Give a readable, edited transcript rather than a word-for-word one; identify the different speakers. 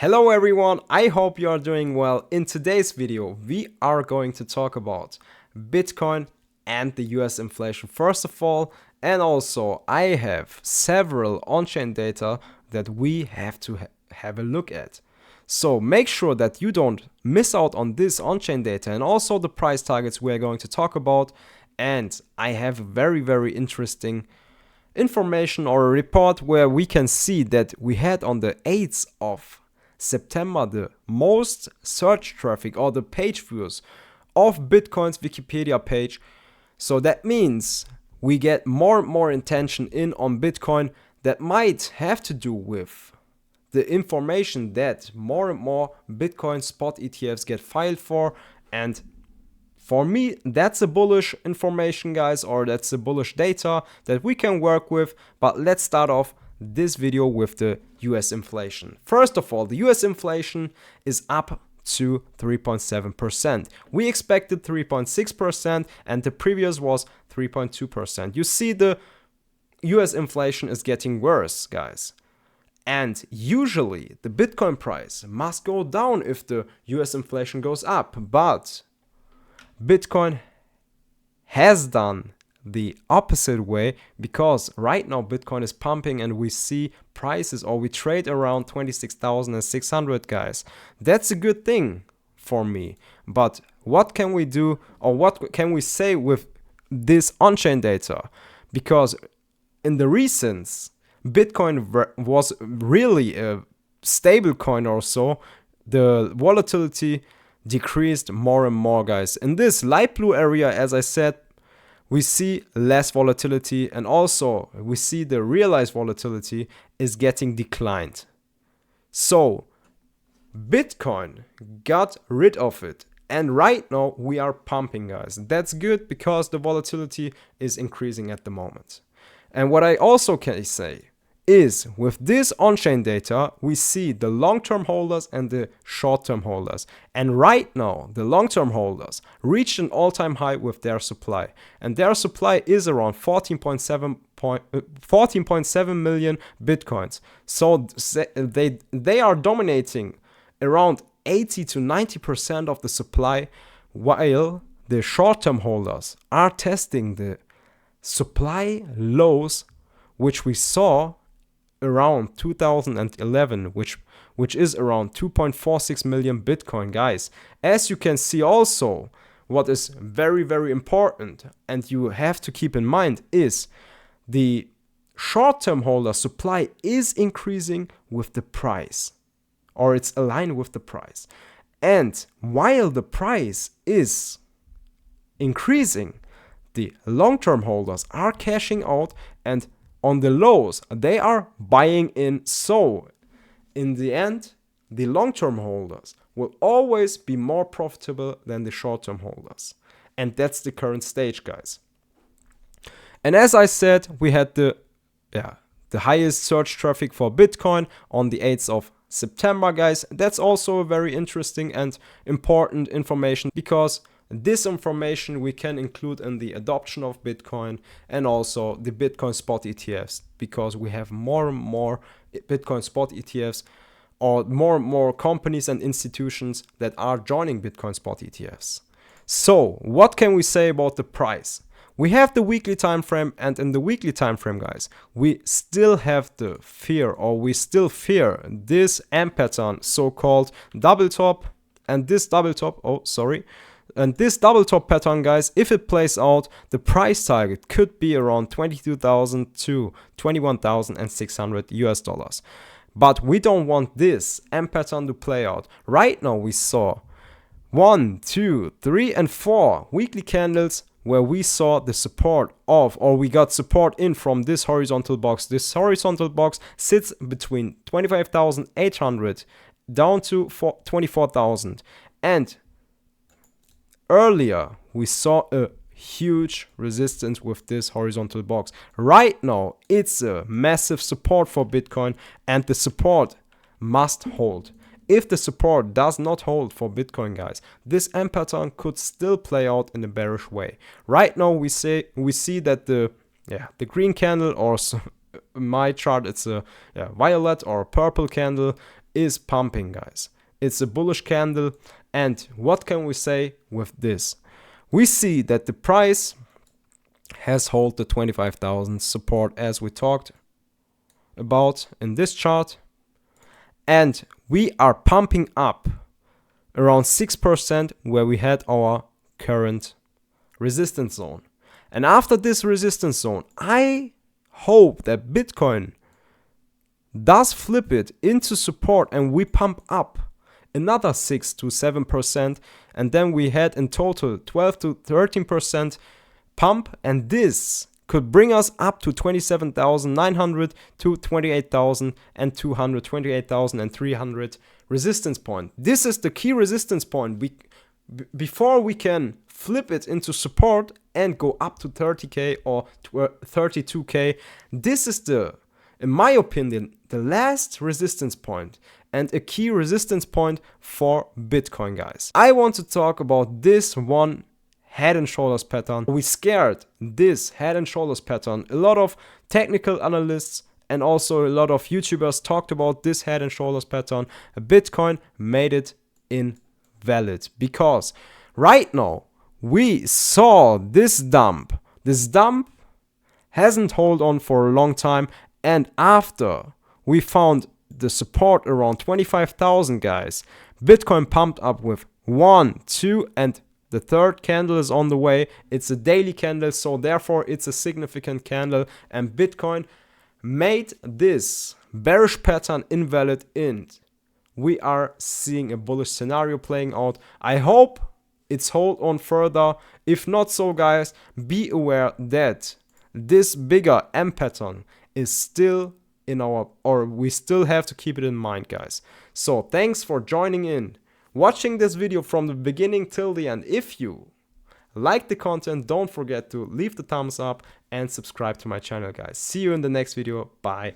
Speaker 1: Hello everyone, I hope you are doing well. In today's video, we are going to talk about Bitcoin and the US inflation first of all, and also I have several on-chain data that we have to have a look at. So make sure that you don't miss out on this on-chain data and also the price targets we are going to talk about. And I have a very interesting information or a report where we can see that we had on the 8th of September the most search traffic or the page views of Bitcoin's Wikipedia page. So that means we get more and more attention in on Bitcoin that might have to do with the information that more and more Bitcoin spot ETFs get filed for. And for me, that's a bullish information, guys, or that's a bullish data that we can work with. But let's start off this video with the US inflation. First of all, the US inflation is up to 3.7%. We expected 3.6% and the previous was 3.2%. You see, the US inflation is getting worse, guys. And usually the Bitcoin price must go down if the US inflation goes up, but Bitcoin has done the opposite way, because right now Bitcoin is pumping and we see prices, or we trade around 26,600, guys. That's a good thing for me. But what can we do, or what can we say with this on-chain data? Because in the recent, Bitcoin was really a stable coin or so. The volatility decreased more and more, guys. In this light blue area, as I said, we see less volatility, and also we see the realized volatility is getting declined. So Bitcoin got rid of it, and right now we are pumping, guys. That's good because the volatility is increasing at the moment. And what I also can say is, with this on-chain data, we see the long-term holders and the short-term holders. And right now, the long-term holders reached an all-time high with their supply. And their supply is around 14.7 million Bitcoins. So they are dominating around 80 to 90% of the supply, while the short-term holders are testing the supply lows, which we saw around 2011, which is around 2.46 million Bitcoin, guys. As you can see, also what is very important and you have to keep in mind is the short-term holder supply is increasing with the price, or it's aligned with the price. And while the price is increasing, the long-term holders are cashing out, and on the lows they are buying in. So in the end, the long-term holders will always be more profitable than the short-term holders. And that's the current stage, guys. And as I said, we had the highest search traffic for Bitcoin on the 8th of September, guys. That's also a very interesting and important information, because this information we can include in the adoption of Bitcoin and also the Bitcoin spot ETFs, because we have more and more Bitcoin spot ETFs, or more and more companies and institutions that are joining Bitcoin spot ETFs. So what can we say about the price? We have the weekly time frame, and in the weekly time frame, guys, we still have the fear, or we still fear this M pattern, so-called double top, and this double top, and this double top pattern, guys, if it plays out, the price target could be around 22,000 to 21,600 US dollars. But we don't want this M pattern to play out. Right now we saw 1, 2, 3 and 4 weekly candles where we saw the support of, or we got support in from this horizontal box. This horizontal box sits between 25,800 down to 24,000. And earlier we saw a huge resistance with this horizontal box. Right now it's a massive support for Bitcoin, and the support must hold. If the support does not hold for Bitcoin, guys, this M pattern could still play out in a bearish way. Right now we see that the green candle, or my chart, it's a violet or purple candle, is pumping, guys. It's a bullish candle. And what can we say with this? We see that the price has held the 25,000 support as we talked about in this chart. And we are pumping up around 6% where we had our current resistance zone. And after this resistance zone, I hope that Bitcoin does flip it into support and we pump up another 6 to 7%, and then we had in total 12 to 13% pump, and this could bring us up to 27,900 to 28,200, 28,300 resistance point. This is the key resistance point before we can flip it into support and go up to 30k or 32k. This is in my opinion, the last resistance point and a key resistance point for Bitcoin, guys. I want to talk about this one head and shoulders pattern. We scared this head and shoulders pattern. A lot of technical analysts and also a lot of YouTubers talked about this head and shoulders pattern. Bitcoin made it invalid because right now we saw this dump. This dump hasn't held on for a long time, and after we found the support around 25,000, guys, Bitcoin pumped up with 1, 2, and the third candle is on the way. It's a daily candle, so therefore it's a significant candle, and Bitcoin made this bearish pattern invalid, and we are seeing a bullish scenario playing out. I hope it's hold on further. If not so, guys, be aware that this bigger M pattern is still in we still have to keep it in mind, guys. So thanks for joining in, watching this video from the beginning till the end. If you like the content, don't forget to leave the thumbs up and subscribe to my channel, guys. See you in the next video. Bye.